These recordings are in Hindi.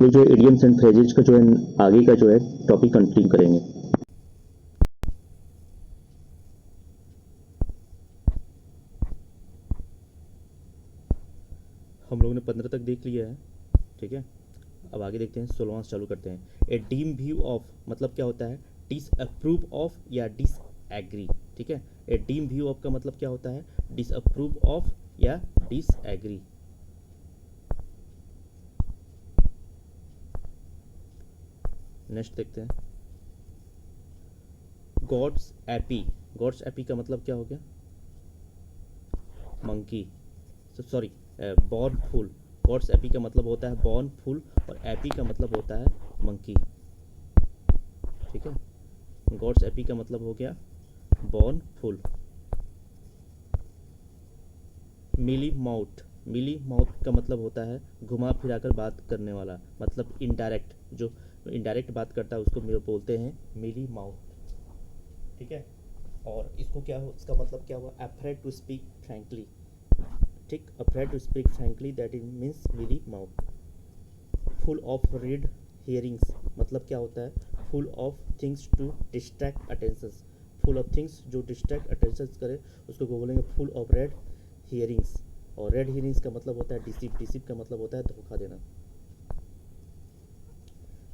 लोग जो है इडियम्स एंड फ्रेजेस का जो है आगे का जो है टॉपिक कंटिन्यू करेंगे। हम लोगों ने 15 तक देख लिया है, ठीक है। अब आगे देखते हैं, 16वां चालू करते हैं। ए डीम व्यू ऑफ मतलब क्या होता है? डिसअप्रूव ऑफ या डिसएग्री, ठीक है। ए डीम व्यू ऑफ का मतलब क्या होता है? डिसअप्रूव ऑफ या डिसएग्री। नेक्स्ट देखते हैं, गॉड्स एपी। गॉड्स एपी का मतलब क्या हो गया? मंकी, सॉरी, बॉर्न फूल। गॉड्स एपी का मतलब होता है बॉर्न फूल और एपी का मतलब होता है मंकी, ठीक है। गॉड्स एपी का मतलब हो गया बॉर्न फुल। मिली माउथ, मिली माउथ का मतलब होता है घुमा फिराकर बात करने वाला, मतलब इनडायरेक्ट, जो इनडायरेक्ट बात करता है उसको बोलते हैं मिली माउथ, ठीक है। और इसको क्या हो, इसका मतलब क्या हुआ? अफ्रेड टू स्पीक फ्रैंकली, ठीक। Afraid to speak frankly, that is means mealy mouth. Full of red herrings मतलब क्या होता है? Full of things to distract attention. Full of things जो डिस्ट्रैक्ट अटेंशन करे उसको बोलेंगे फुल ऑफ रेड हियरिंग्स। और रेड हियरिंग्स का मतलब होता है डिसीव, डिसीव का मतलब होता है धोखा देना।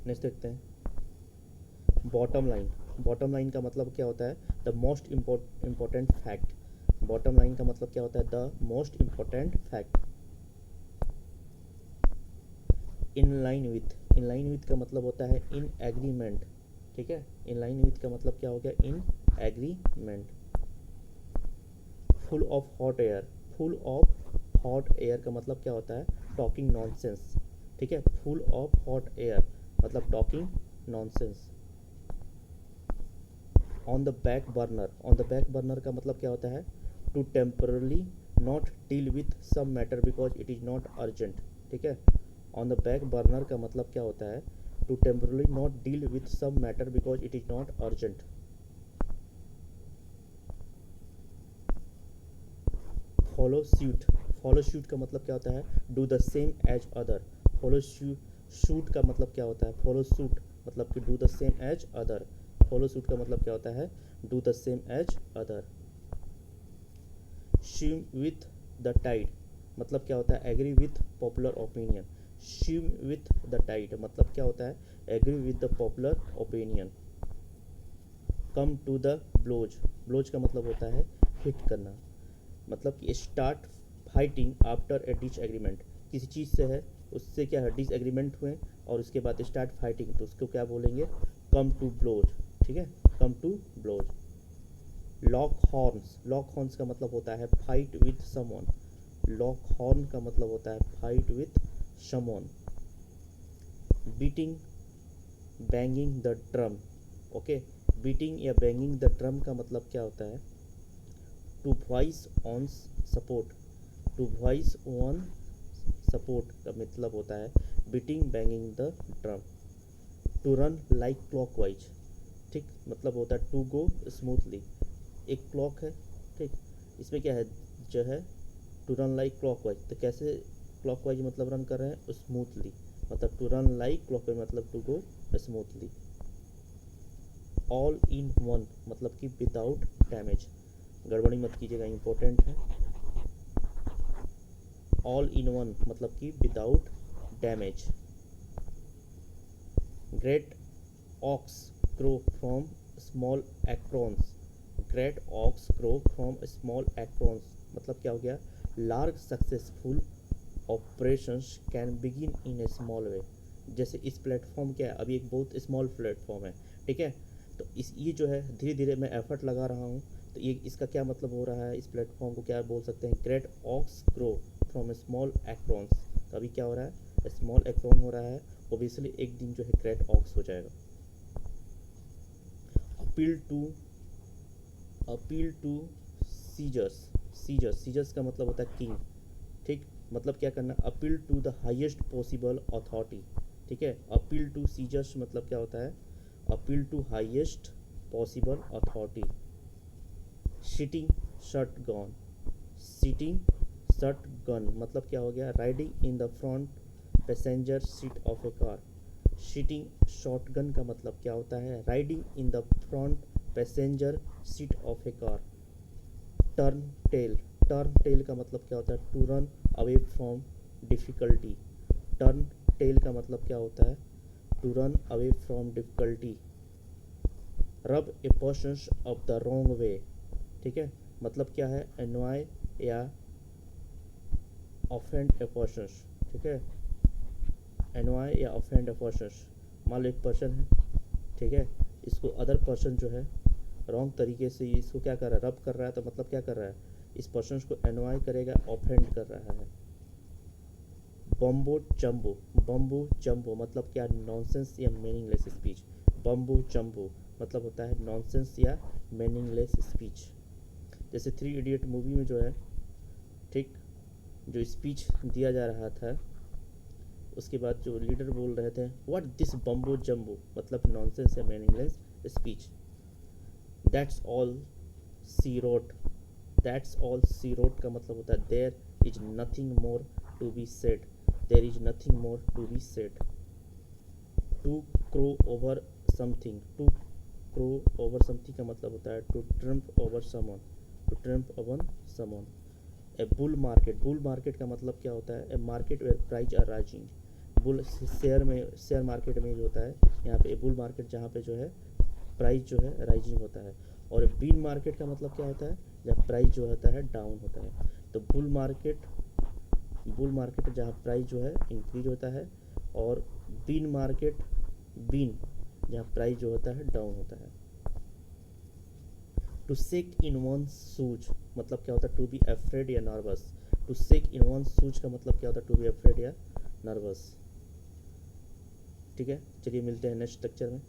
नेक्स्ट देखते हैं, बॉटम लाइन। बॉटम लाइन का मतलब क्या होता है? The most important fact. Bottom line का मतलब क्या होता है? The most important fact. In line with, in line with का मतलब होता है इन एग्रीमेंट, ठीक है। इन लाइन विथ का मतलब क्या हो गया? In agreement. Full of hot air, full of hot air का मतलब क्या होता है? टॉकिंग नॉनसेंस, ठीक है। फुल ऑफ हॉट एयर मतलब talking nonsense. On the back burner, on the back burner का मतलब क्या होता है? To temporarily not deal with some matter because it is not urgent, ठीक है। ऑन द बैक बर्नर का मतलब क्या होता है? To temporarily not deal with some matter because it is not urgent. Follow suit, follow suit का मतलब क्या होता है? Do the same as other. Follow suit का मतलब क्या होता है? फॉलो सूट मतलब कि do the same as other. Follow suit का मतलब क्या होता है? Do the same as other. Swim with the tide मतलब क्या होता है? Agree with popular opinion. Swim with the tide मतलब क्या होता है? Agree with the popular opinion. Come to the blows, blows का मतलब होता है हिट करना, मतलब कि start fighting after a disagreement. किसी चीज़ से है, उससे क्या है? डिस एग्रीमेंट हुए और उसके बाद स्टार्ट फाइटिंग, तो उसको क्या बोलेंगे? कम टू ब्लोज, ठीक है। Come to blows. Lock horns, lock horns का मतलब होता है fight with someone. Lock horn का मतलब होता है fight with someone. Beating banging the drum, okay. Beating या बैंगिंग द ड्रम का मतलब क्या होता है? To voice on support, to voice on support का मतलब होता है beating banging the drum. To run like clockwise, ठीक, मतलब होता है टू गो स्मूथली। एक क्लॉक है, ठीक, इसमें क्या है जो है? टू रन लाइक क्लॉकवाइज, तो कैसे क्लॉकवाइज मतलब रन कर रहे हैं? स्मूथली, मतलब टू रन लाइक क्लॉकवाइज मतलब to go smoothly. All in one मतलब कि विदाउट डैमेज, गड़बड़ी मत कीजिएगा, इंपॉर्टेंट है। ऑल इन वन मतलब कि without damage. Great oaks grow from small acorns, great oaks grow from small acorns मतलब क्या हो गया? Large successful operations can begin in a small way. जैसे इस प्लेटफॉर्म क्या है? अभी एक बहुत स्मॉल प्लेटफॉर्म है, ठीक है। तो इस ये जो है धीरे धीरे मैं एफर्ट लगा रहा हूँ, तो ये इसका क्या मतलब हो रहा है? इस प्लेटफॉर्म को क्या बोल सकते हैं? Great oaks grow from small acorns. तो अभी क्या हो रहा है? स्मॉल एक्रॉन हो रहा है, ओबियसली एक दिन जो है ग्रेट ऑक्स हो जाएगा। Appeal to, appeal to Caesar's, Caesar's, Caesar's का मतलब होता है किंग, ठीक, मतलब क्या करना? Appeal to the highest possible authority, ठीक है। अपील टू सीजर्स मतलब क्या होता है? Appeal to highest possible authority. Sitting shotgun, sitting shotgun मतलब क्या हो गया? Riding in the front passenger seat of a car. Sitting shotgun का मतलब क्या होता है? Riding in the front passenger seat of a car. Turn tail, turn tail का मतलब क्या होता है? To run away from difficulty. Turn tail का मतलब क्या होता है? To run away from difficulty. Rub a person of the wrong way, ठीक है, मतलब क्या है? एनवाय या ऑफेंड ए पर्सन, ठीक है, एनवाय या ऑफेंड ए पर्सन। मान लो एक पर्सन है, ठीक है, इसको अदर पर्सन जो है रॉन्ग तरीके से इसको क्या कर रहा है? रब कर रहा है, तो मतलब क्या कर रहा है? इस पर्सन को एनवाय करेगा, ऑफेंड कर रहा है। बम्बो चम्बो, बम्बू चम्बो मतलब क्या? नॉनसेंस या मीनिंगलेस स्पीच। बम्बू चम्बो मतलब होता है नॉनसेंस या मीनिंगलेस स्पीच। जैसे 3 इडियट मूवी में जो है, ठीक, जो स्पीच दिया जा रहा था, उसके बाद जो लीडर बोल रहे थे व्हाट दिस बम्बो जम्बो, मतलब नॉनसेंस या meaningless speech. That's all she wrote, that's all she wrote का मतलब होता है there is nothing more to be said, there is nothing more to be said. To crow over something, to crow over something का मतलब होता है to trump over someone, to trump over someone. A bull market, bull market का मतलब क्या होता है? A market where price are rising. Bull share में, शेयर मार्केट में जो होता है यहाँ पे, बुल मार्केट जहाँ पे जो है प्राइस जो है राइजिंग होता है। और बीन मार्केट का मतलब क्या होता है? जहाँ प्राइस जो होता है डाउन होता है। तो बुल मार्केट, बुल मार्केट जहाँ प्राइस जो है इंक्रीज होता है, और बीन मार्केट, बीन जहाँ प्राइस जो होता है डाउन होता है। To shake in one's shoes मतलब क्या होता है? टू बी अफ्रेड या nervous. To shake in one's shoes का मतलब क्या होता है? टू बी अफ्रेड या नर्वस। ठीक है, चलिए मिलते हैं नेक्स्ट लेक्चर में।